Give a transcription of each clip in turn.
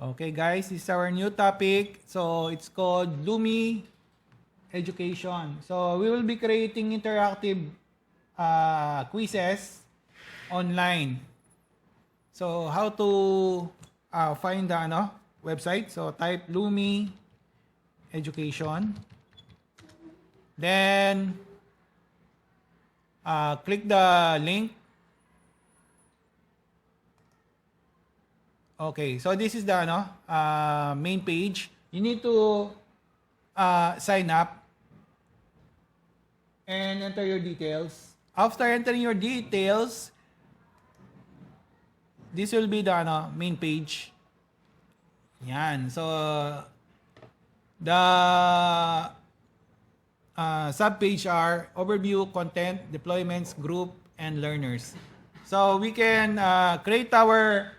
Okay, guys, this is our new topic. So, it's called Lumi Education. So, we will be creating interactive quizzes online. So, how to find the website? So, type Lumi Education. Then, click the link. Okay, so this is the main page. You need to sign up and enter your details. After entering your details, this will be the main page. Yan. So the sub-page are overview, content, deployments, group, and learners. So we can create our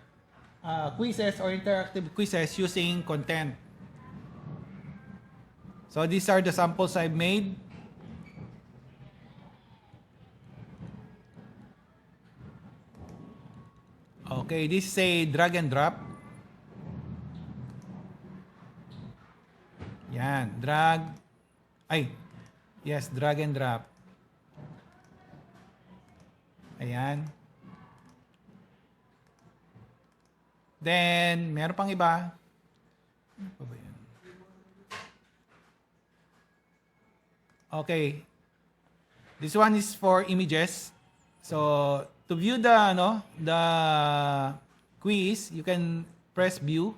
quizzes or interactive quizzes using content. So these are the samples I've made. Okay, this is a drag and drop. Yan, drag. Yes, drag and drop. Ayan. Then, meron pang iba. Ano pa ba yan? Okay. This one is for images. So, to view the quiz, you can press view.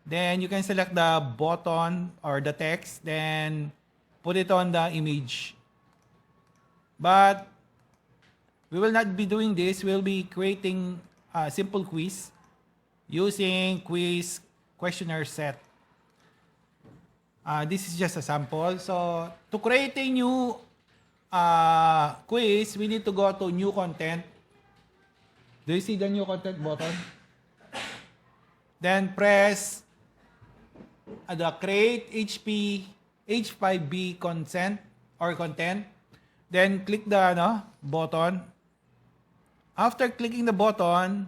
Then, you can select the button or the text. Then, put it on the image. But, we will not be doing this. We'll be creating a simple quiz using quiz questionnaire set. This is just a sample. So, to create a new quiz, we need to go to new content. Do you see the new content button? Then press the create H5B consent or content. Then click the button. After clicking the button,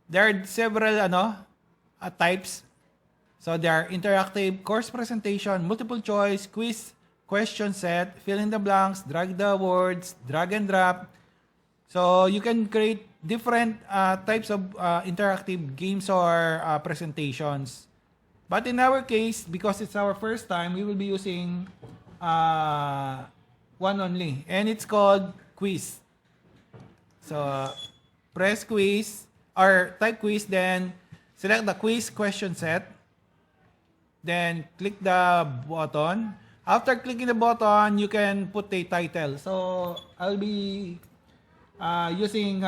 there are several types. So there are interactive course presentation, multiple choice, quiz, question set, fill in the blanks, drag the words, drag and drop. So you can create different types of interactive games or presentations. But in our case, because it's our first time, we will be using one only. And it's called quiz. So press quiz or type quiz, then select the quiz question set. Then click the button. After clicking the button, you can put a title. So I'll be using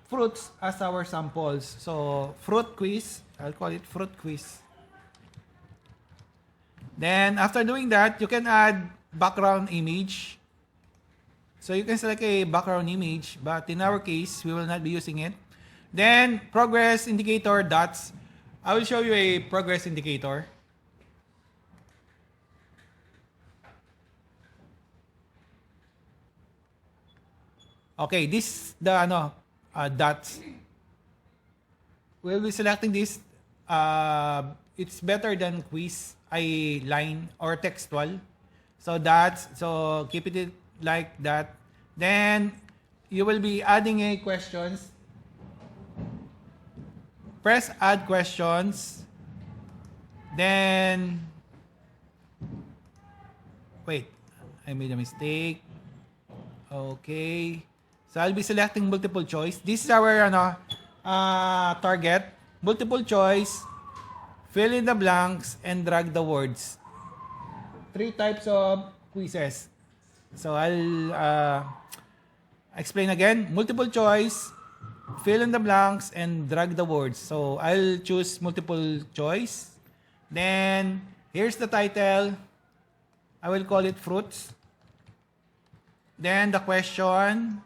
fruits as our samples. So fruit quiz, I'll call it fruit quiz. Then after doing that, you can add background image. So you can select a background image, but in our case, we will not be using it. Then progress indicator dots. I will show you a progress indicator. Okay, this is the dots. We'll be selecting this. It's better than quiz, line or textual. So dots. So keep it like that. Then you will be adding a questions. Press add questions. Then wait, I made a mistake. Okay. So I'll be selecting multiple choice. This is our target. Multiple choice, fill in the blanks, and drag the words. 3 types of quizzes. So I'll explain again. Multiple choice, fill in the blanks, and drag the words. So I'll choose multiple choice. Then here's the title. I will call it fruits. Then the question.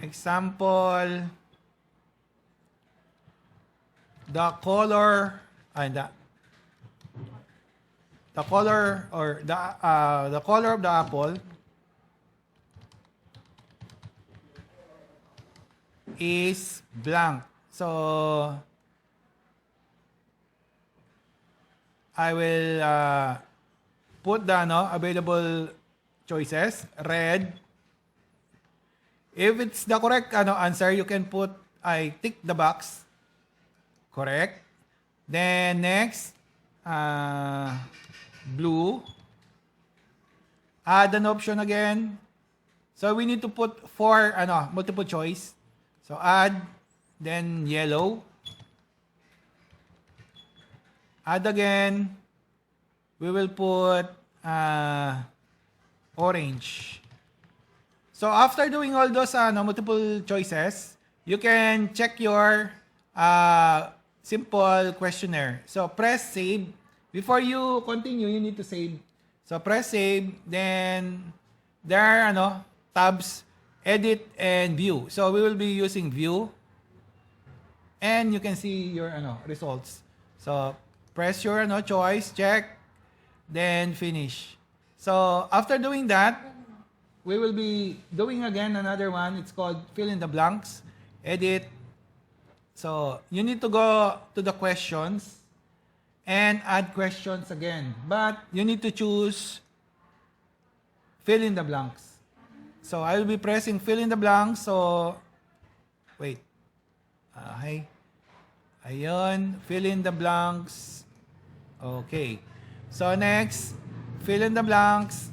Example. The color the color or the color of the apple is blank. So I will put the available choices. Red. If it's the correct answer, you can put, I tick the box. Correct. Then next, blue. Add an option again. So we need to put 4 multiple choice. So add, then yellow. Add again. We will put orange. So after doing all those multiple choices, you can check your simple questionnaire. So press save. Before you continue, you need to save. So press save, then there are tabs, edit and view. So we will be using view. And you can see your results. So press your choice, check, then finish. So after doing that, we will be doing again another one. It's called fill in the blanks, edit. So you need to go to the questions and add questions again. But you need to choose fill in the blanks. So I will be pressing fill in the blanks. So wait. Hi. Ayun, fill in the blanks. Okay. So next, fill in the blanks.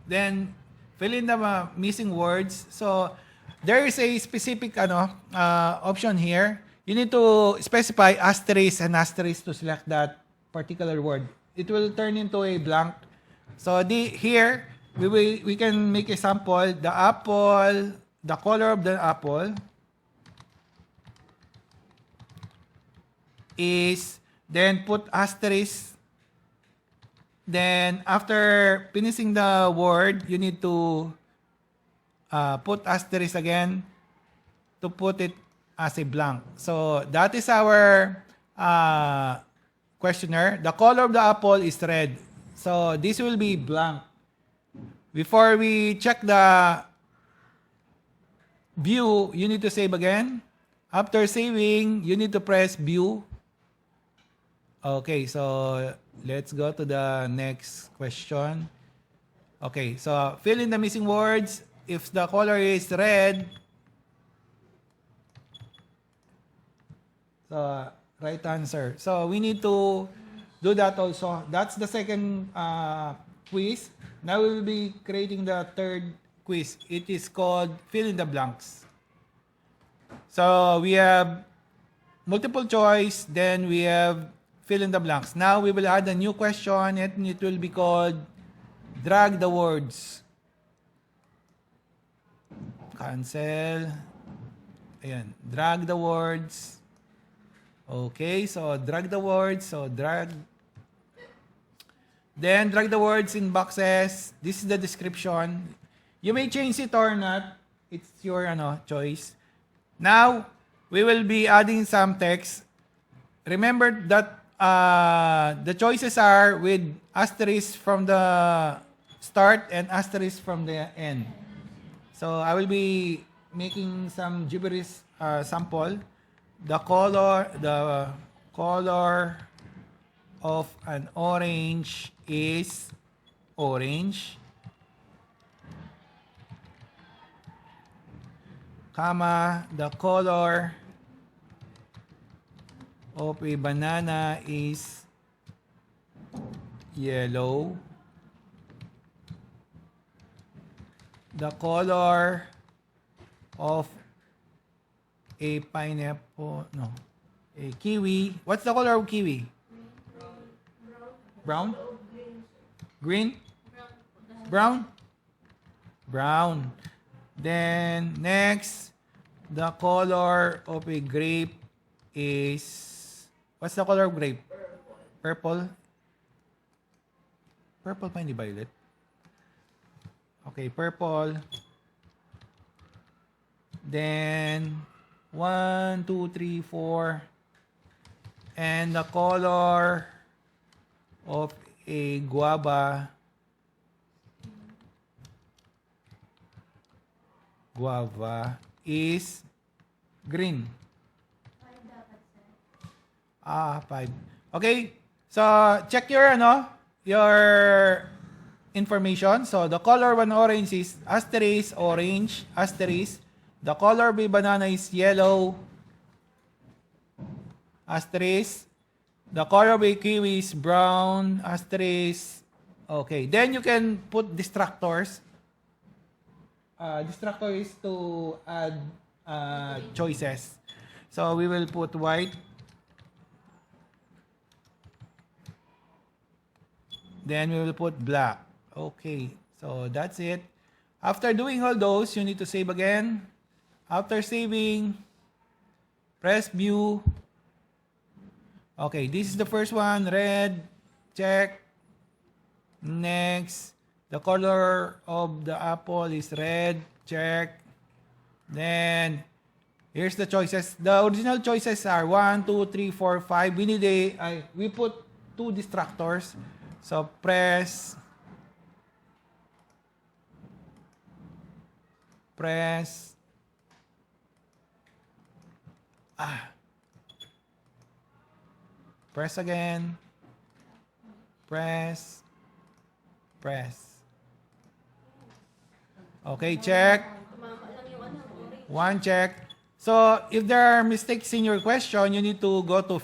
Then fill in the missing words. So there is a specific option here. You need to specify asterisk and asterisk to select that particular word. It will turn into a blank. So here we can make a sample. The apple, the color of the apple is, then put asterisk. Then after finishing the word, you need to put asterisk again to put it as a blank. So that is our questionnaire. The color of the apple is red. So this will be blank. Before we check the view, you need to save again. After saving, you need to press view. Okay, so let's go to the next question. Okay, so fill in the missing words. If the color is red, so right answer. So we need to do that also. That's the second quiz. Now we will be creating the third quiz. It is called fill in the blanks. So we have multiple choice, then we have fill in the blanks. Now we will add a new question and it will be called drag the words. Cancel. Ayan, drag the words. Okay, so drag the words. So drag. Then drag the words in boxes. This is the description. You may change it or not. It's your choice. Now, we will be adding some text. Remember that the choices are with asterisk from the start and asterisk from the end. So I will be making some gibberish sample. The color of an orange is orange, comma, the color of a banana is yellow. The color of a pineapple, a kiwi. What's the color of kiwi? Brown? Green? Brown? Brown. Then next, the color of a grape is, what's the color of grape? Purple? Purple pa, hindi violet? Okay, purple. Then 1, 2, 3, 4. And the color of a guava is green. 5. Okay? So, check your information. So, the color one orange is asterisk, orange, asterisk. The color by banana is yellow, asterisk. The color by kiwi is brown, asterisk. Okay. Then you can put distractors. Distractor is to add choices. So, we will put white. Then we will put black. Okay, so that's it. After doing all those, you need to save again. After saving, press view. Okay, this is the first one, red, check. Next, the color of the apple is red, check. Then, here's the choices. The original choices are 1, 2, 3, 4, 5. We put 2 distractors. So, press, press again, press. Okay, check. One check. So, if there are mistakes in your question, you need to go to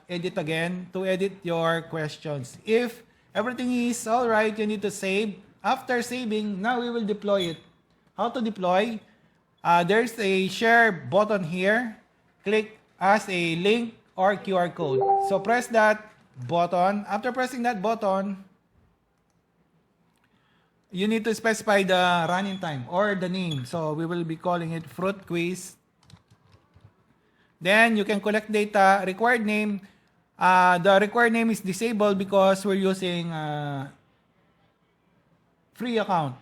edit again to edit your questions. If everything is all right, you need to save. After saving, now we will deploy it. How to deploy? There's a share button here. Click as a link or QR code. So, press that button. After pressing that button, you need to specify the running time or the name. So, we will be calling it Fruit Quiz. Then, you can collect data. Required name. The required name is disabled because we're using free account.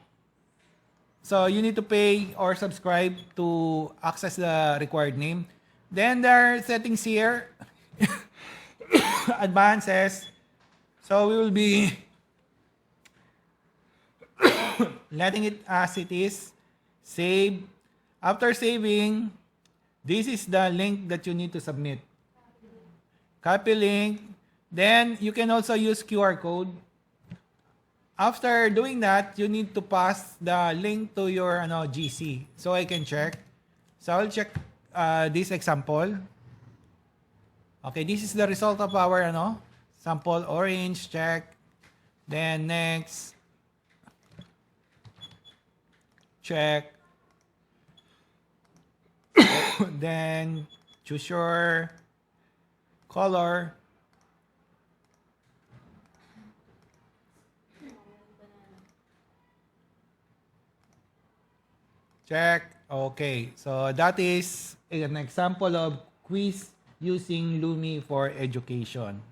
So, you need to pay or subscribe to access the required name. Then, there are settings here. Advances. So, we will be letting it as it is. Save. After saving, this is the link that you need to submit. Copy link. Then, you can also use QR code. After doing that, you need to pass the link to your GC. So, I can check. So, I'll check this example. Okay, this is the result of our sample orange. Check. Then, next. Check. Then, choose your color. Check. Okay. So, that is an example of quiz using Lumi for education.